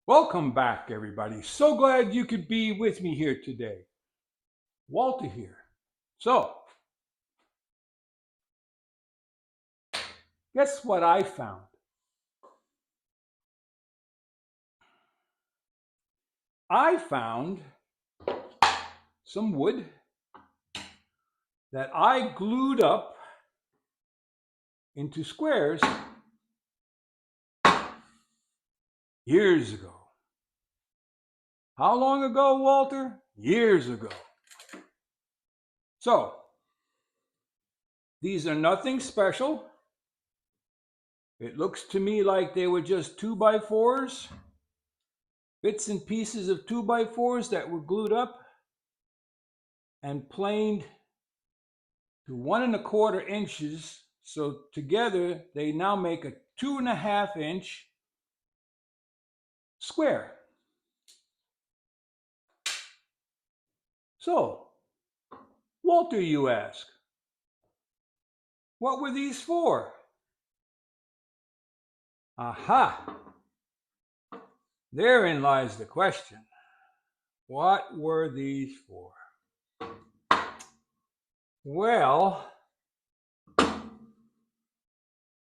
Welcome back, everybody. So glad you could be with me here today. Walter here. So, guess what I found? I found some wood that I glued up into squares years ago. How long ago, Walter? Years ago. So, these are nothing special. It looks to me like they were just 2x4s, bits and pieces of 2x4s that were glued up and planed to 1¼ inches. So together they now make a 2½ inch square. So, Walter, you ask, what were these for? Aha! Therein lies the question. What were these for? Well,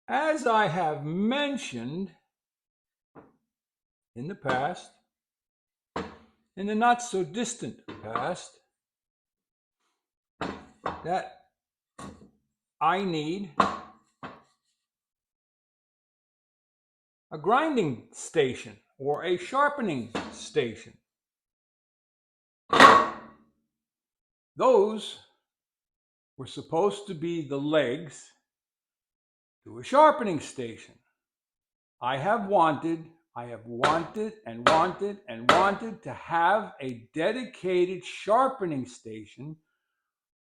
as I have mentioned in the past, in the not so distant past, that I need a grinding station or a sharpening station. Those were supposed to be the legs to a sharpening station. I have wanted and wanted to have a dedicated sharpening station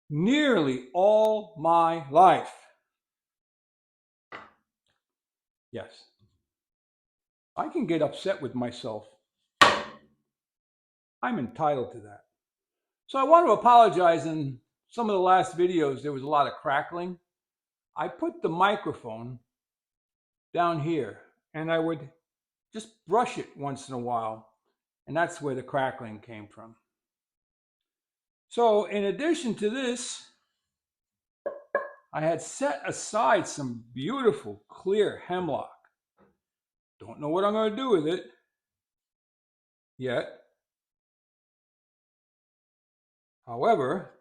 nearly all my life. Yes, I can get upset with myself. I'm entitled to that. So I want to apologize. In some of the last videos, there was a lot of crackling. I put the microphone down here and I would just brush it once in a while, and that's where the crackling came from. So in addition to this, I had set aside some beautiful clear hemlock. Don't know what I'm going to do with it yet. However,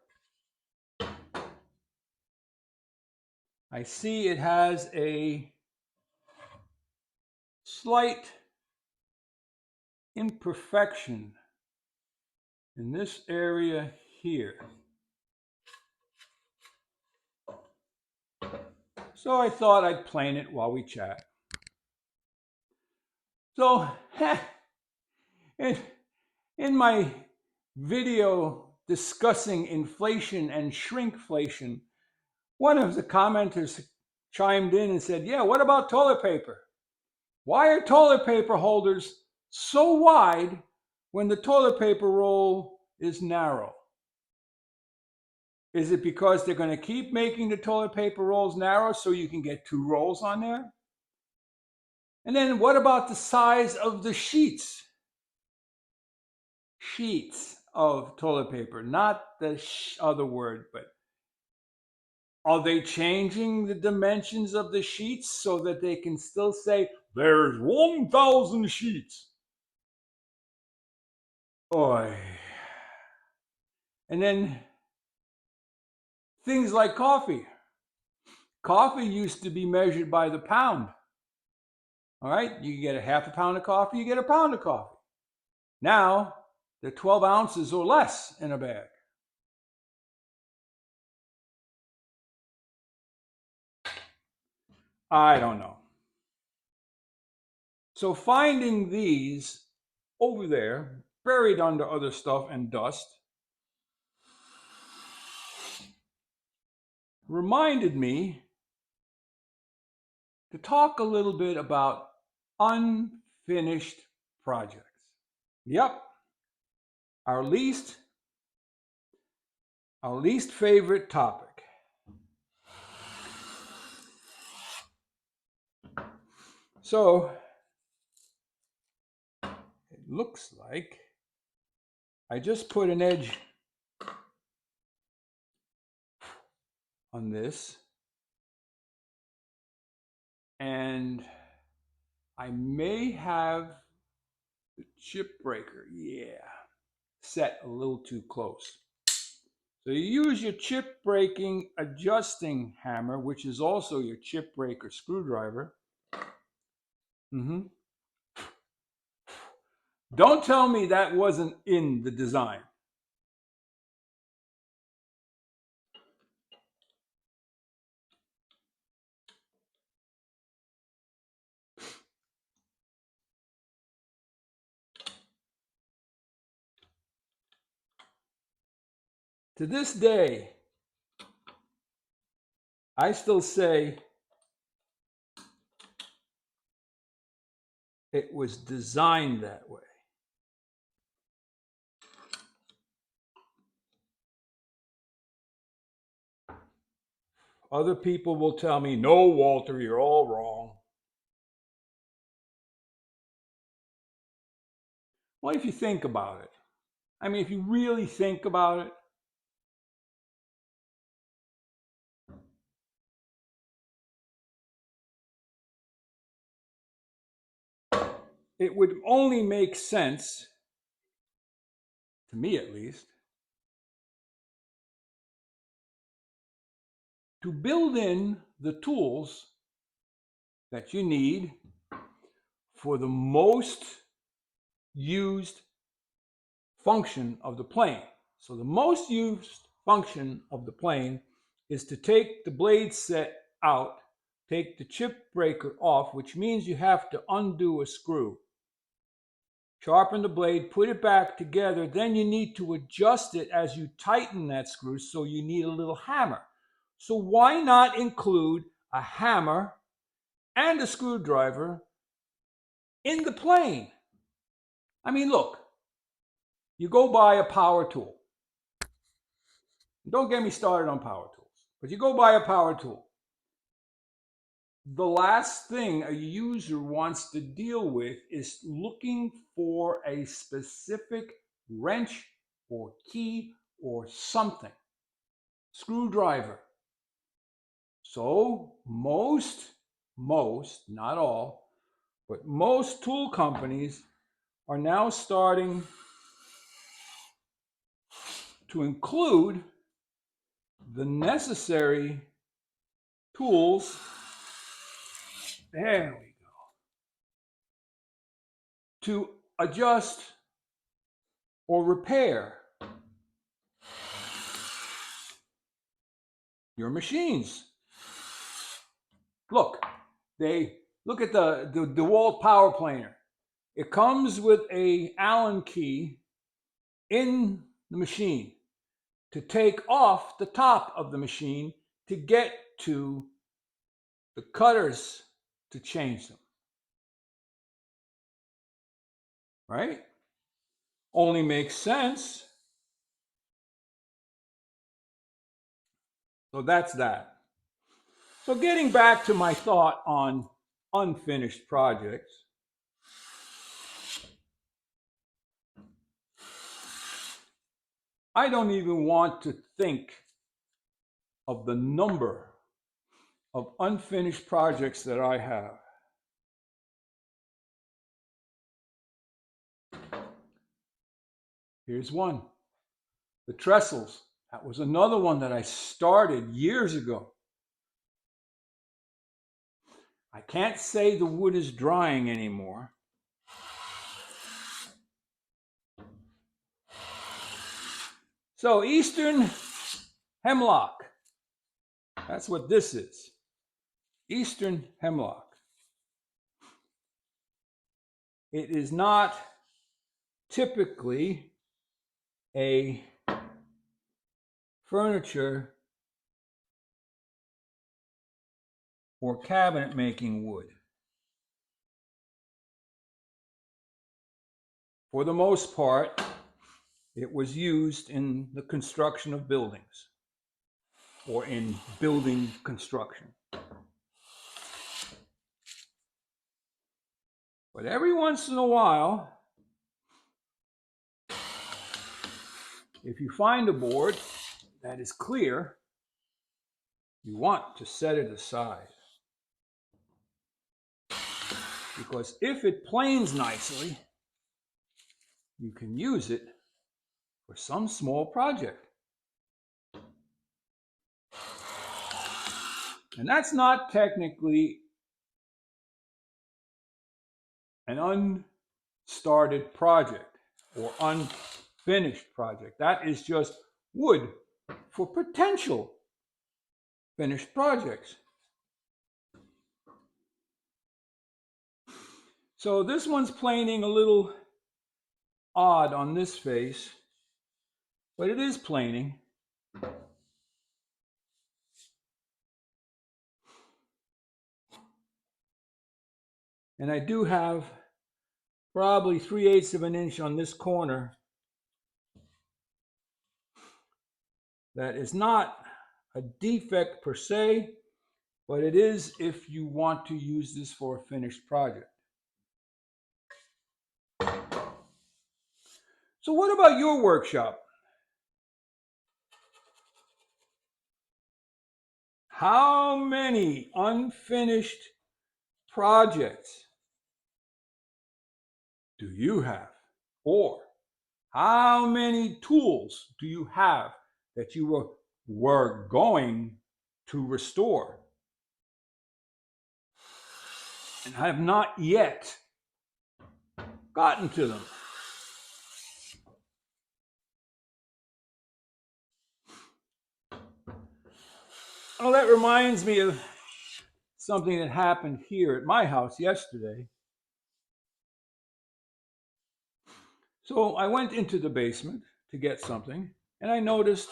I see it has a slight imperfection in this area here. So I thought I'd plane it while we chat. So in my video discussing inflation and shrinkflation, one of the commenters chimed in and said, yeah, what about toilet paper? Why are toilet paper holders so wide when the toilet paper roll is narrow? Is it because they're going to keep making the toilet paper rolls narrow so you can get 2 rolls on there? And then what about the size of the sheets? Sheets of toilet paper, not the other word, but are they changing the dimensions of the sheets so that they can still say, there's 1,000 sheets? Oy. And then things like coffee. Coffee used to be measured by the pound. All right, you get a ½ pound of coffee, you get a pound of coffee. Now, they're 12 ounces or less in a bag. I don't know. So finding these over there, buried under other stuff and dust, reminded me to talk a little bit about unfinished projects. Yep, our least favorite topic. So looks like I just put an edge on this, and I may have the chip breaker, set a little too close. So you use your chip breaking adjusting hammer, which is also your chip breaker screwdriver. Don't tell me that wasn't in the design. To this day, I still say it was designed that way. Other people will tell me, no, Walter, you're all wrong. Well, if you think about it, I mean, if you really think about it, it would only make sense, to me at least, to build in the tools that you need for the most used function of the plane. So the most used function of the plane is to take the blade set out, take the chip breaker off, which means you have to undo a screw. Sharpen the blade, put it back together, then you need to adjust it as you tighten that screw, so you need a little hammer. So why not include a hammer and a screwdriver in the plane? I mean, look, you go buy a power tool. Don't get me started on power tools, but you go buy a power tool. The last thing a user wants to deal with is looking for a specific wrench or key or something. Screwdriver. So most, not all, but most tool companies are now starting to include the necessary tools. There we go. To adjust or repair your machines. Look, look at the DeWalt power planer. It comes with a Allen key in the machine to take off the top of the machine to get to the cutters to change them. Right? Only makes sense. So that's that. So getting back to my thought on unfinished projects, I don't even want to think of the number of unfinished projects that I have. Here's one. The trestles. That was another one that I started years ago. I can't say the wood is drying anymore. So Eastern hemlock. That's what this is. Eastern hemlock. It is not typically a furniture or cabinet making wood. For the most part, it was used in the construction of buildings or in building construction. But every once in a while, if you find a board that is clear, you want to set it aside. Because if it planes nicely, you can use it for some small project. And that's not technically an unstarted project or unfinished project. That is just wood for potential finished projects. So this one's planing a little odd on this face, but it is planing. And I do have probably 3/8 of an inch on this corner that is not a defect per se, but it is if you want to use this for a finished project. So what about your workshop? How many unfinished projects do you have? Or how many tools do you have that you were going to restore and have not yet gotten to them? Oh, that reminds me of something that happened here at my house yesterday. So I went into the basement to get something, and I noticed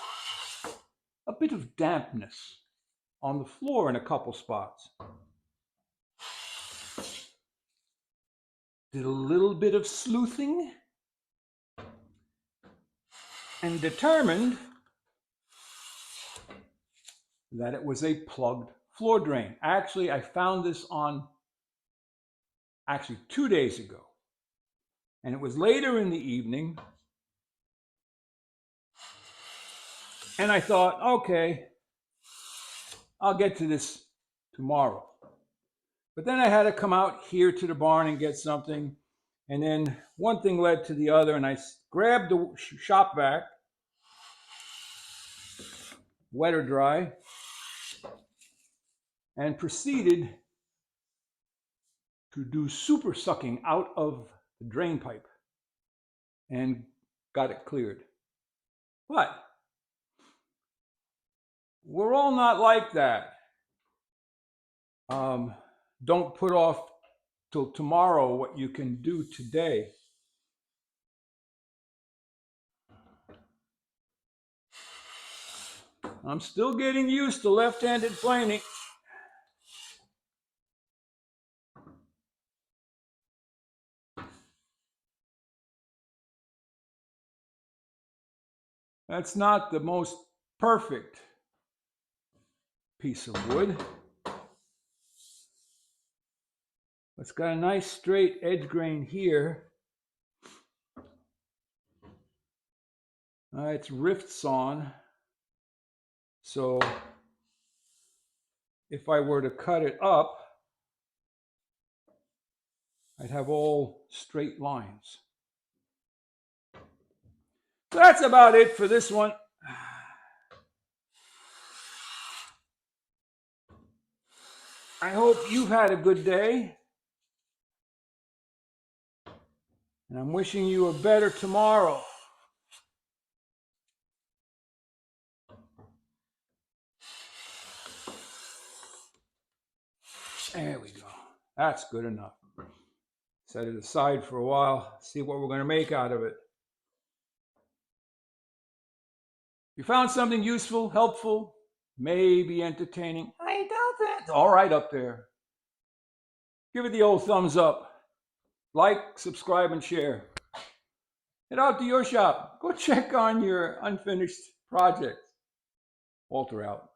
a bit of dampness on the floor in a couple spots. Did a little bit of sleuthing and determined that it was a plugged floor drain. Actually, I found this on 2 days ago. And it was later in the evening. And I thought, okay, I'll get to this tomorrow. But then I had to come out here to the barn and get something. And then one thing led to the other, and I grabbed the shop vac, wet or dry, and proceeded to do super sucking out of the drain pipe and got it cleared. But we're all not like that. Don't put off till tomorrow what you can do today. I'm still getting used to left-handed planing. That's not the most perfect piece of wood. It's got a nice straight edge grain here. It's rift sawn. So if I were to cut it up, I'd have all straight lines. So that's about it for this one. I hope you've had a good day. And I'm wishing you a better tomorrow. There we go. That's good enough. Set it aside for a while, see what we're going to make out of it. If you found something useful, helpful, maybe entertaining, I doubt that. It's all right up there. Give it the old thumbs up. Like, subscribe, and share. Head out to your shop. Go check on your unfinished projects. Walter out.